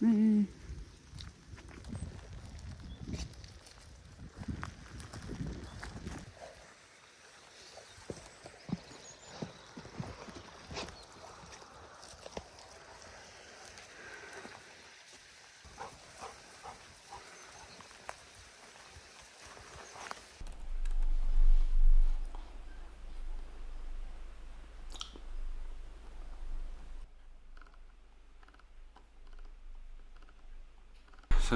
So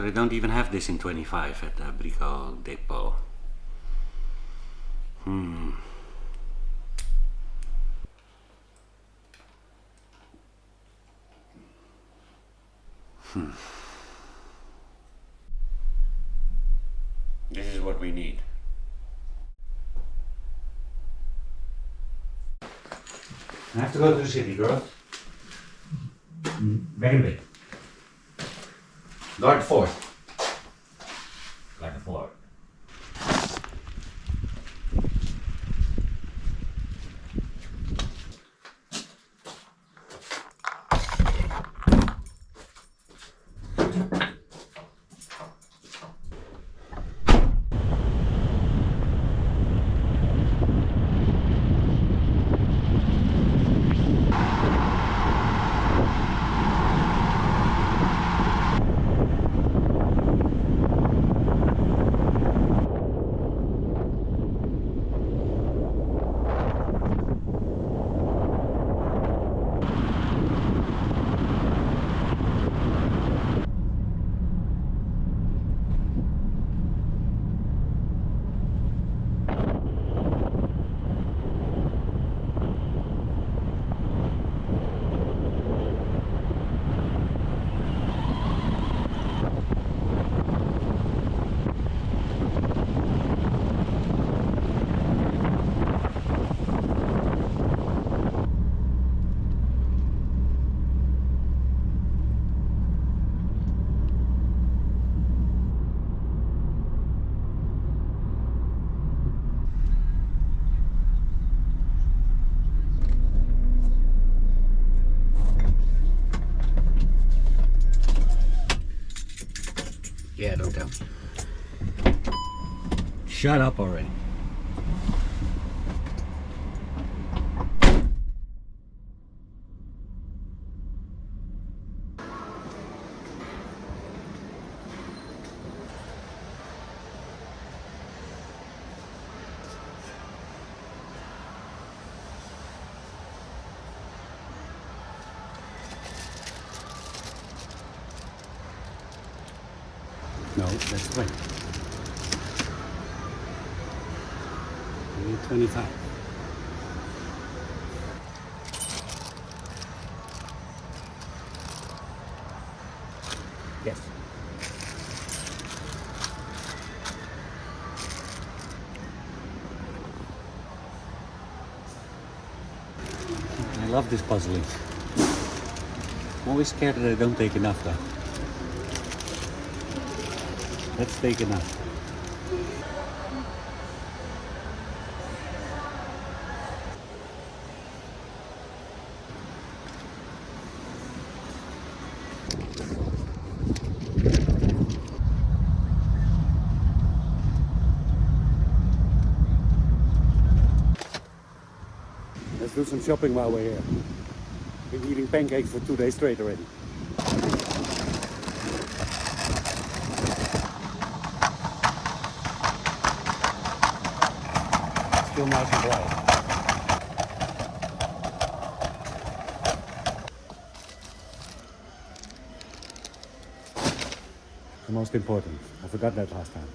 they don't even have this in 25 at the Brico Depot. This is what we need. I have to go to the city, girls. Back in a bit. Guard forward. Like a floor. Yeah, don't tell me. Shut up already. No, that's right. We need 25. Yes. I love this puzzling. I'm always scared that I don't take enough though. Let's take enough. Let's do some shopping while we're here. Been eating pancakes for 2 days straight already. Still nice and bright. The most important. I forgot that last time.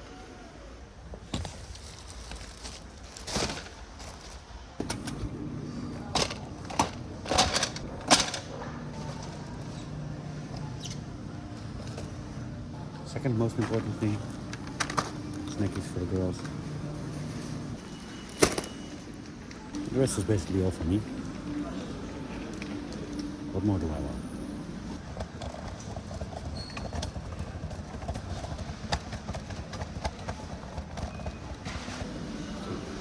Second most important thing, snackies for the girls. The rest is basically all for me. What more do I want?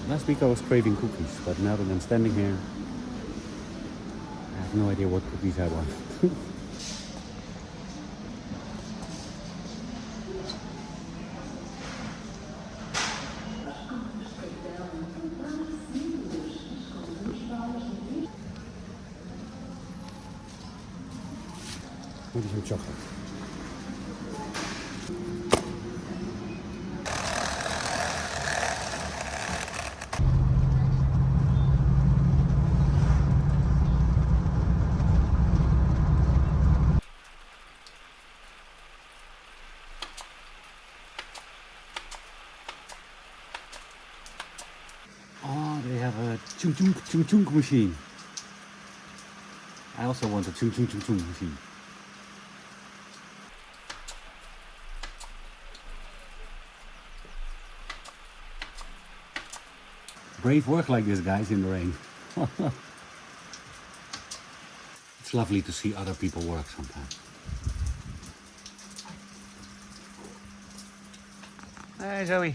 Last week I was craving cookies, but now that I'm standing here, I have no idea what cookies I want. Maybe some chocolate. Oh, they have a chung chung chung chung machine. I also want a chung chung chung chung machine. Brave work like this, guys, in the rain. It's lovely to see other people work sometimes. Hey, Zoe.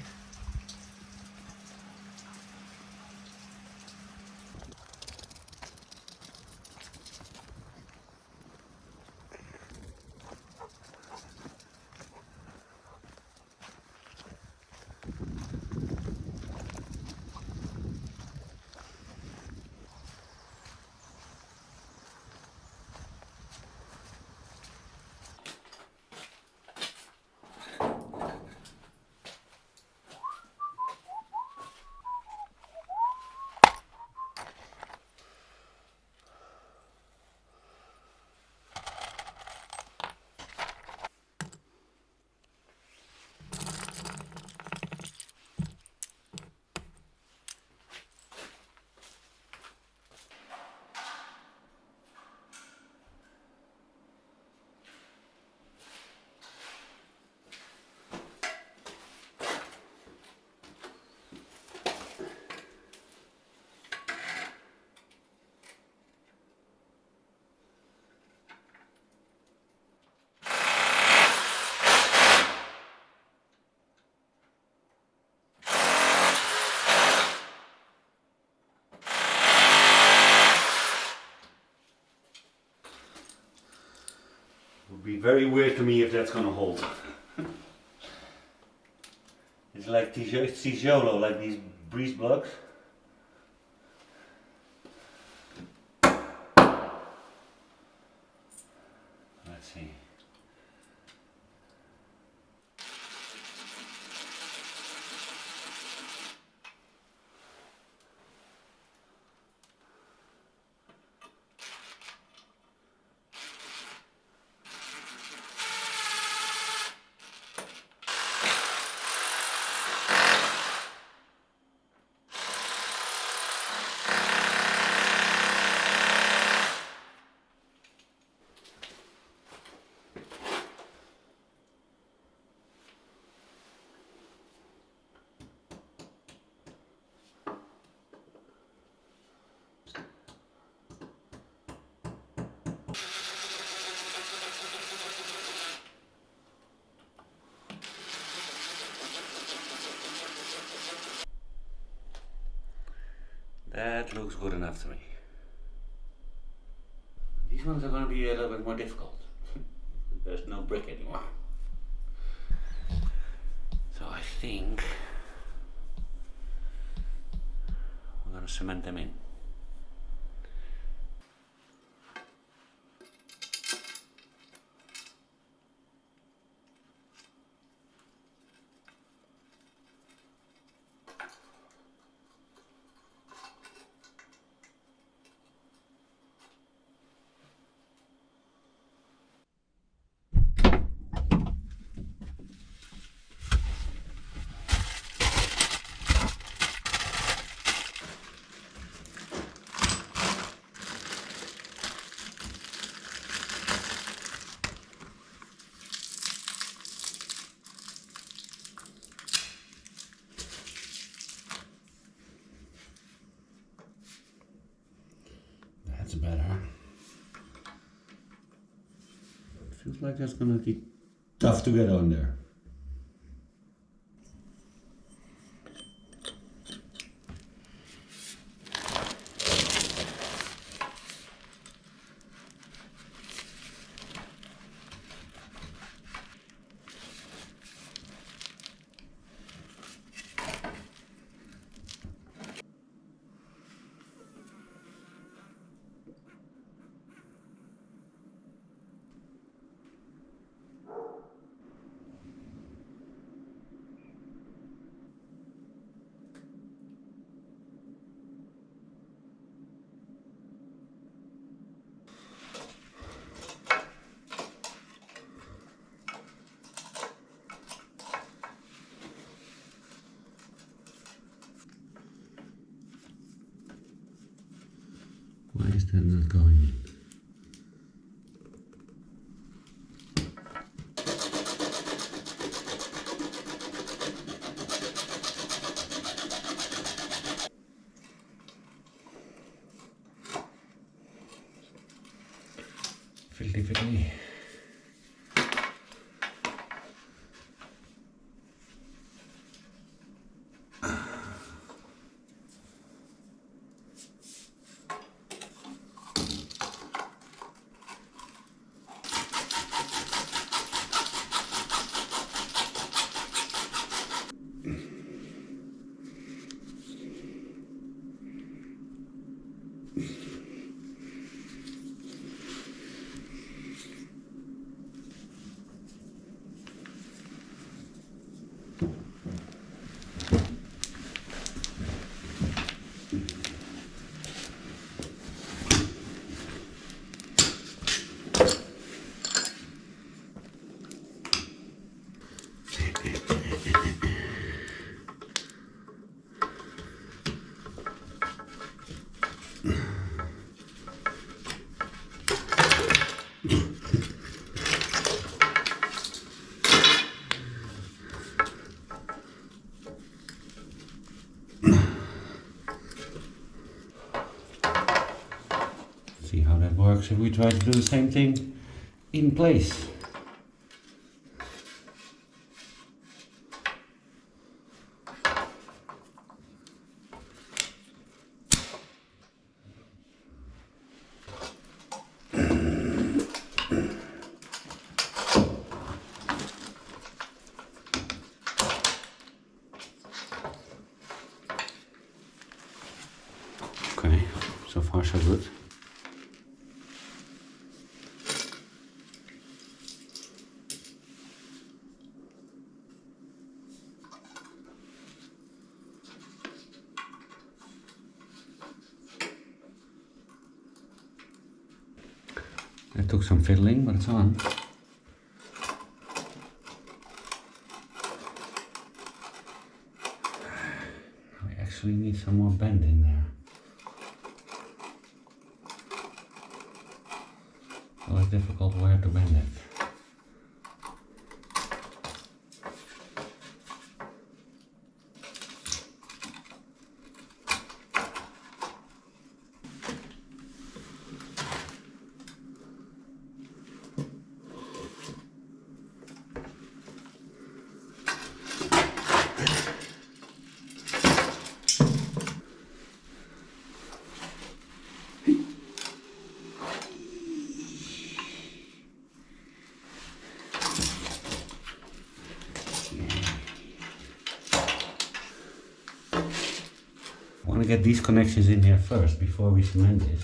Would be very weird to me if that's gonna hold. It's like tijolo, like these breeze blocks. Let's see. That looks good enough to me. These ones are going to be a little bit more difficult. There's no brick anymore. So I think we're going to cement them in. That's better. It feels like that's gonna be tough to get on there. that not going in? Filthy filthy. See how that works if we try to do the same thing in place. Okay, so far so good. It took some fiddling, but it's on. We actually need some more bend in there. So it's difficult where to bend it. I want to get these connections in here first before we cement it,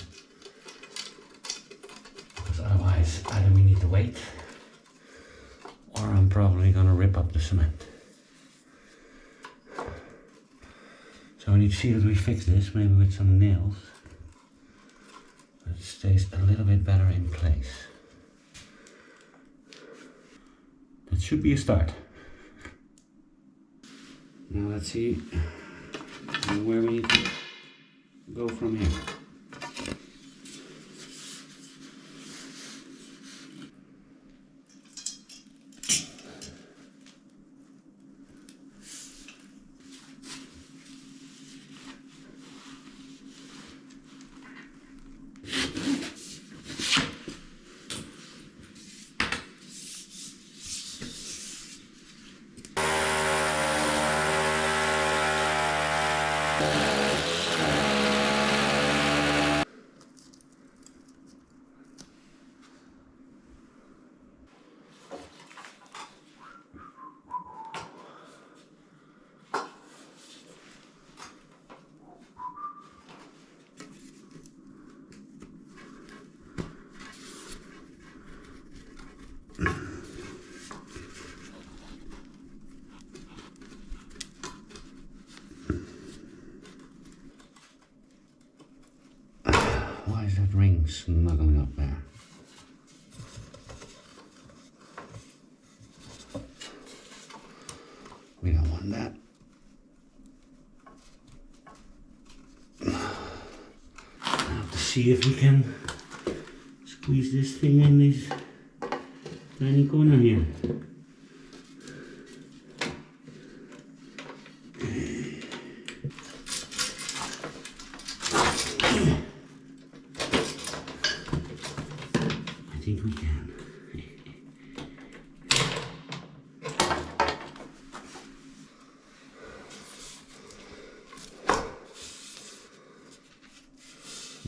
because otherwise either we need to wait or I'm probably going to rip up the cement. So we need to see that we fix this, maybe with some nails, so it stays a little bit better in place. That should be a start. Now let's see where we need to go from here. Why is that ring snuggling up there? We don't want that. Now the see if we can squeeze this thing in this tiny corner here. I think we can.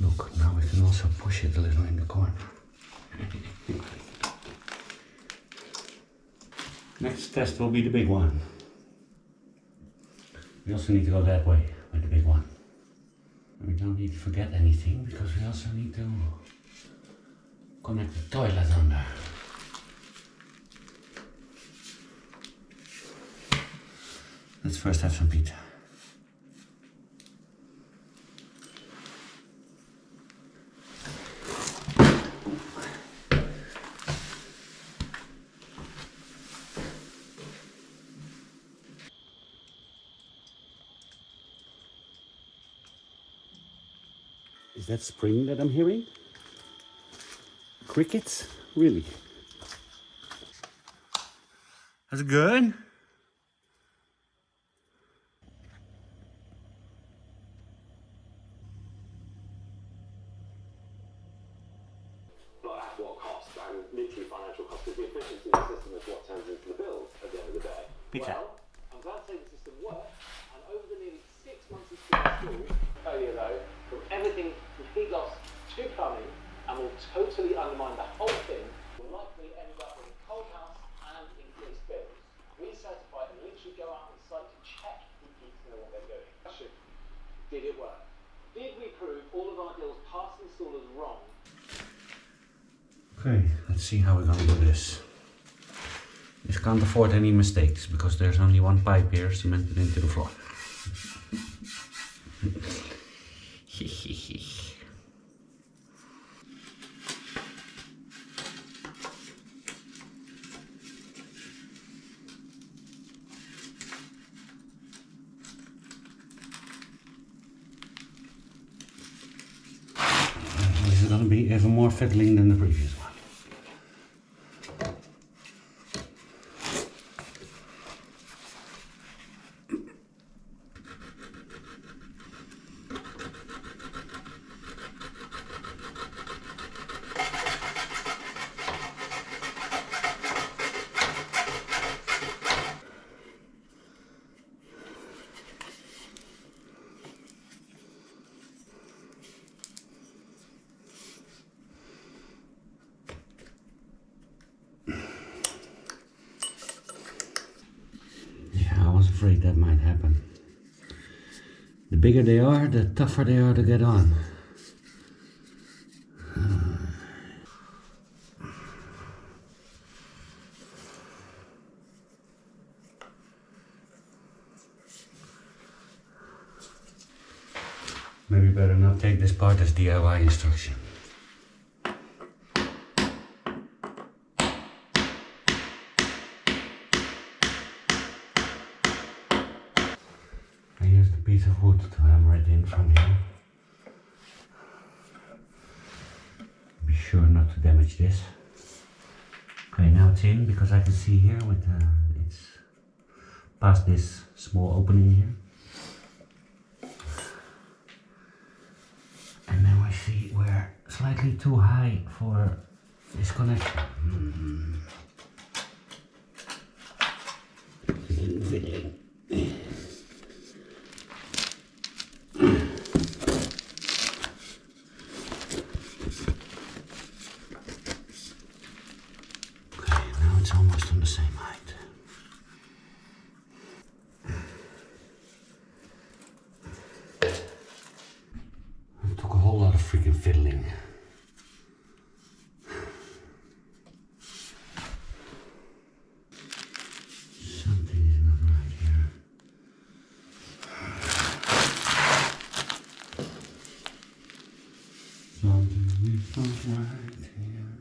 Look, now we can also push it a little in the corner. Next test will be the big one. We also need to go that way with the big one. We don't need to forget anything because we also need to connect the toilet under. Let's first have some pizza. Is that spring that I'm hearing? Crickets? Really? That's good. But at what cost? And literally financial cost, because the efficiency of the system is what turns into the bill at the end of the day. Pizza. Well, I'm glad to say the system worked, and over the nearly 6 months it's been installed, failure though, from everything from heat loss to plumbing, and will totally undermine the whole thing, will likely end up with a cold house and increased bills. We certify and literally go out on site to check heat geeks know what they're doing. Question, did it work? Did we prove all of our deals past installers wrong? Okay, let's see how we're gonna do this. This can't afford any mistakes because there's only one pipe here cemented into the floor. This is gonna be even more fiddling than the previous one. I was afraid that might happen. The bigger they are, the tougher they are to get on. Maybe better not take this part as DIY instruction. I used a piece of wood to hammer it in from here. Be sure not to damage this. Okay, now it's in because I can see here with it's past this small opening here. And now I see we're slightly too high for this connection. Fiddling. Okay, now it's almost on the same height. It took a whole lot of freaking fiddling. Something is not right here. Something is not right here.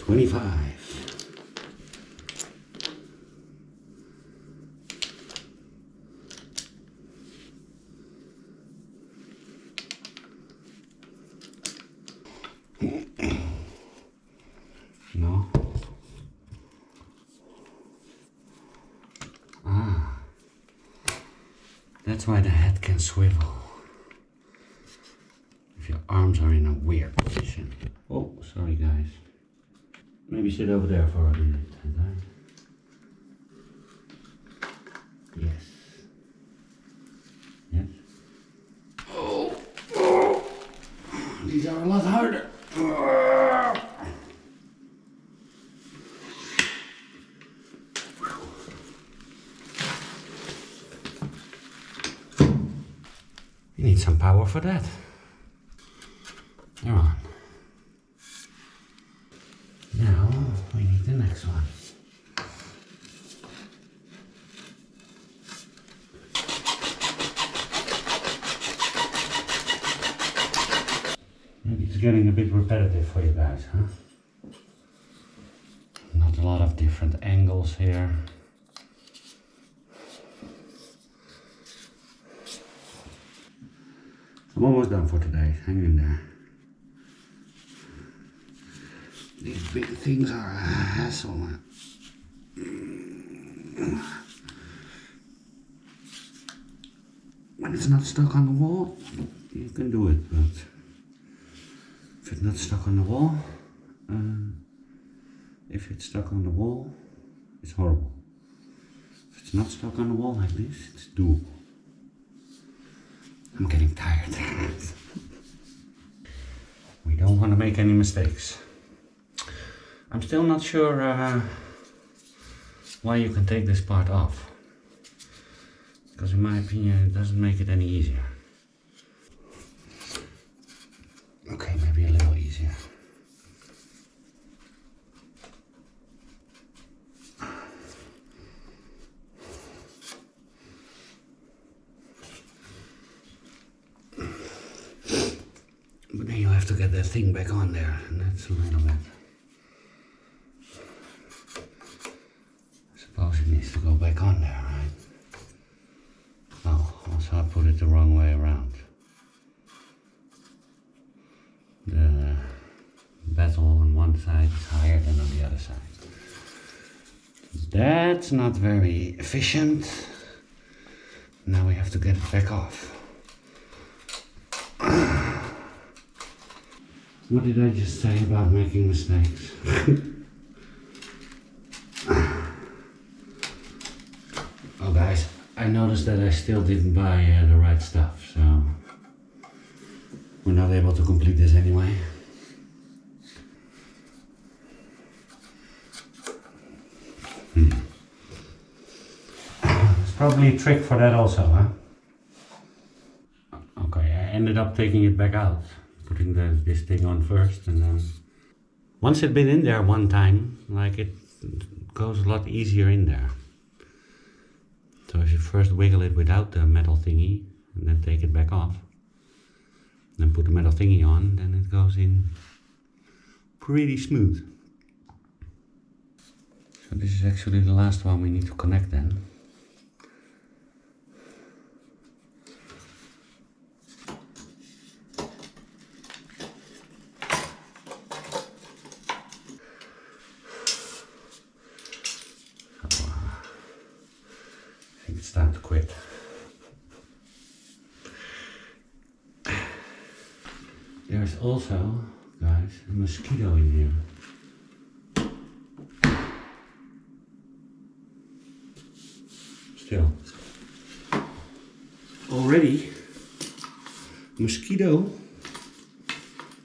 25. No. Ah. That's why the head can swivel. If your arms are in a weird position. Oh, sorry guys. Maybe sit over there for a minute. Yes. Yes. Oh. These are a lot harder. You need some power for that. They're on. Now we need the next one. Maybe it's getting a bit repetitive for you guys, huh? Not a lot of different angles here. I'm almost done for today. Hang in there. These big things are a hassle. When it's not stuck on the wall, you can do it, but if it's not stuck on the wall, if it's stuck on the wall, it's horrible. If it's not stuck on the wall like this, it's doable. I'm getting tired. We don't want to make any mistakes. I'm still not sure why you can take this part off. Because in my opinion it doesn't make it any easier. Okay, maybe a little easier. But then you have to get that thing back on there, and that's a little bit. I suppose it needs to go back on there, right? Oh, also I put it the wrong way around. The bezel on one side is higher than on the other side. That's not very efficient. Now we have to get it back off. What did I just say about making mistakes? Oh guys, I noticed that I still didn't buy the right stuff, so we're not able to complete this anyway. There's probably a trick for that also, huh? Okay, I ended up taking it back out. Putting this thing on first, and then once it's been in there one time, like it goes a lot easier in there. So if you first wiggle it without the metal thingy and then take it back off, then put the metal thingy on, then it goes in pretty smooth. So this is actually the last one we need to connect then. It's time to quit. There's also, guys, a mosquito in here. Still. Already? Mosquito?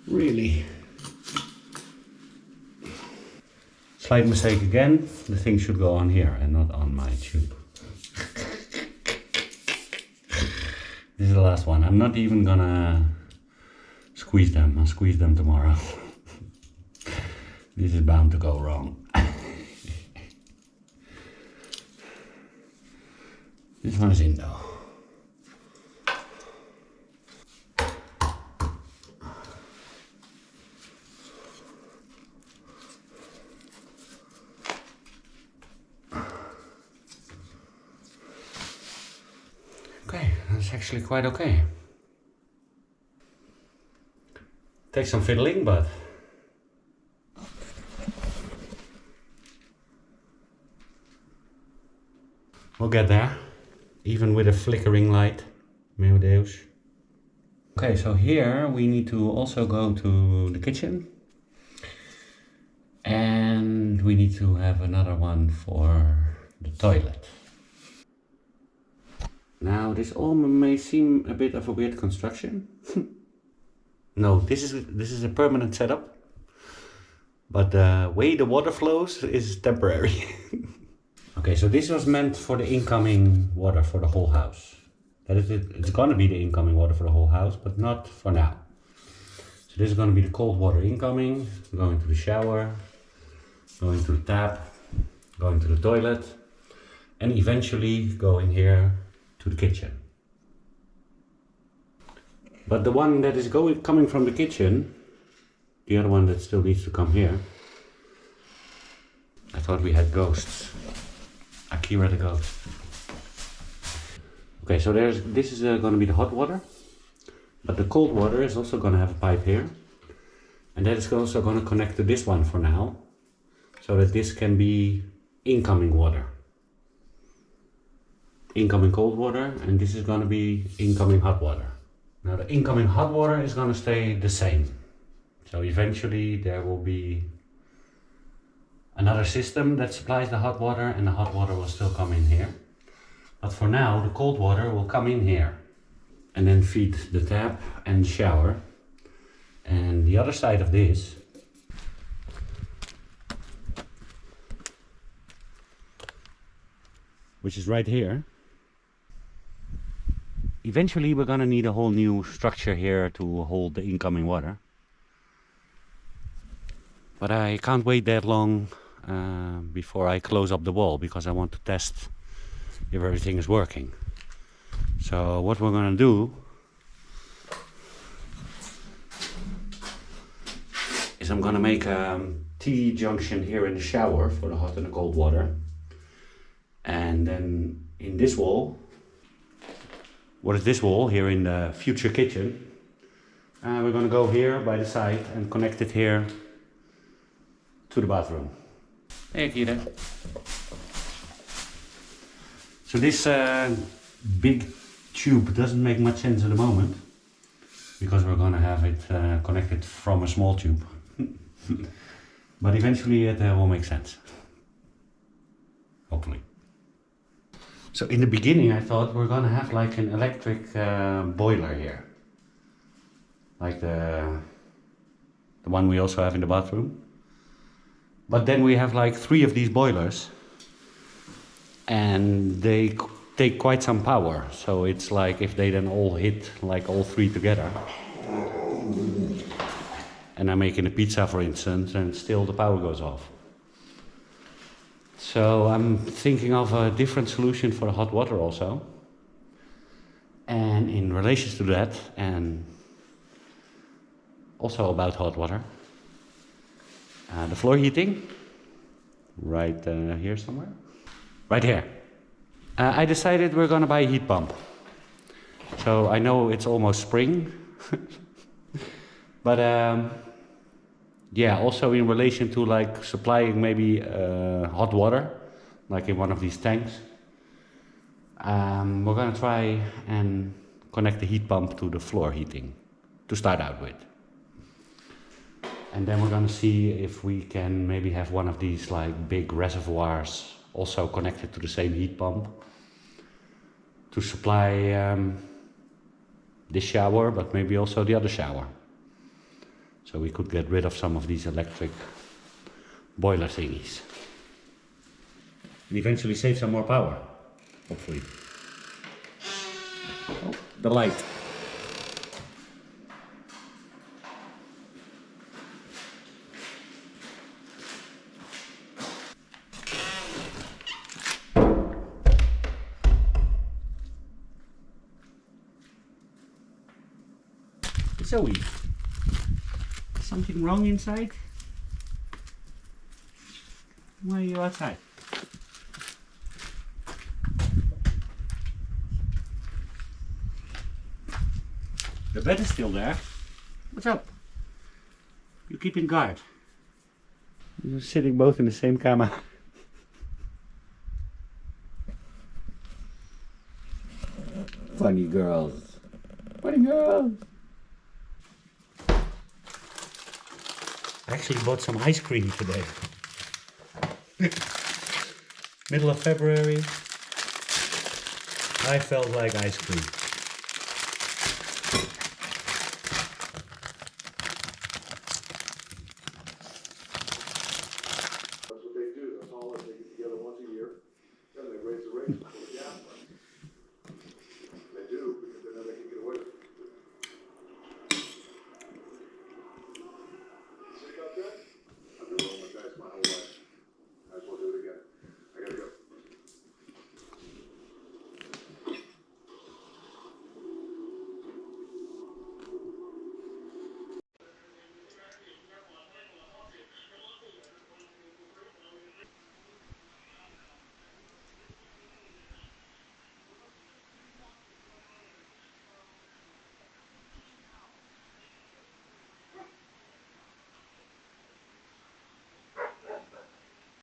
Really? Slight mistake again. The thing should go on here and not on my tube. This is the last one. I'm not even gonna squeeze them. I'll squeeze them tomorrow. This is bound to go wrong. This one is in though. it's actually quite okay. Takes some fiddling, but we'll get there, even with a flickering light. Meu Deus. Okay, so here we need to also go to the kitchen. And we need to have another one for the toilet. Now this all may seem a bit of a weird construction. No, this is a permanent setup. But the way the water flows is temporary. Okay, so this was meant for the incoming water for the whole house. That is, it's gonna be the incoming water for the whole house, but not for now. So this is gonna be the cold water incoming, going to the shower, going to the tap, going to the toilet, and eventually going here to the kitchen. But the one that is coming from the kitchen, the other one that still needs to come here, I thought we had ghosts. Akira the ghost. Okay, so this is going to be the hot water, but the cold water is also going to have a pipe here, and that is also going to connect to this one for now, so that this can be incoming water. Incoming cold water, and this is going to be incoming hot water. Now the incoming hot water is going to stay the same. So eventually there will be another system that supplies the hot water, and the hot water will still come in here. But for now the cold water will come in here and then feed the tap and shower. And the other side of this which is right here. Eventually we're gonna need a whole new structure here to hold the incoming water. But I can't wait that long before I close up the wall, because I want to test if everything is working. So what we're gonna do is I'm gonna make a T-junction here in the shower for the hot and the cold water. And then in this wall, what is this wall here in the future kitchen, we're gonna go here by the side and connect it here to the bathroom. Hey Akira. So this big tube doesn't make much sense at the moment, because we're gonna have it connected from a small tube. But eventually it will make sense. Hopefully. So in the beginning I thought we're gonna have like an electric boiler here. Like the one we also have in the bathroom. But then we have like 3 of these boilers, and they take quite some power. So it's like if they then all hit, like all 3 together, and I'm making a pizza for instance, and still the power goes off. So I'm thinking of a different solution for the hot water also. And in relation to that, and also about hot water, the floor heating, right here somewhere, right here. I decided we're gonna buy a heat pump. So I know it's almost spring, but yeah, also in relation to like supplying maybe hot water, like in one of these tanks, we're gonna try and connect the heat pump to the floor heating to start out with. And then we're gonna see if we can maybe have one of these like big reservoirs also connected to the same heat pump to supply this shower, but maybe also the other shower. So we could get rid of some of these electric boiler thingies. And eventually save some more power, hopefully. Oh, the light. Zoe, is something wrong inside? Why are you outside? The bed is still there. What's up? You keeping guard? You're sitting both in the same camera. Funny girls. Funny girls. I actually bought some ice cream today. Middle of February. I felt like ice cream.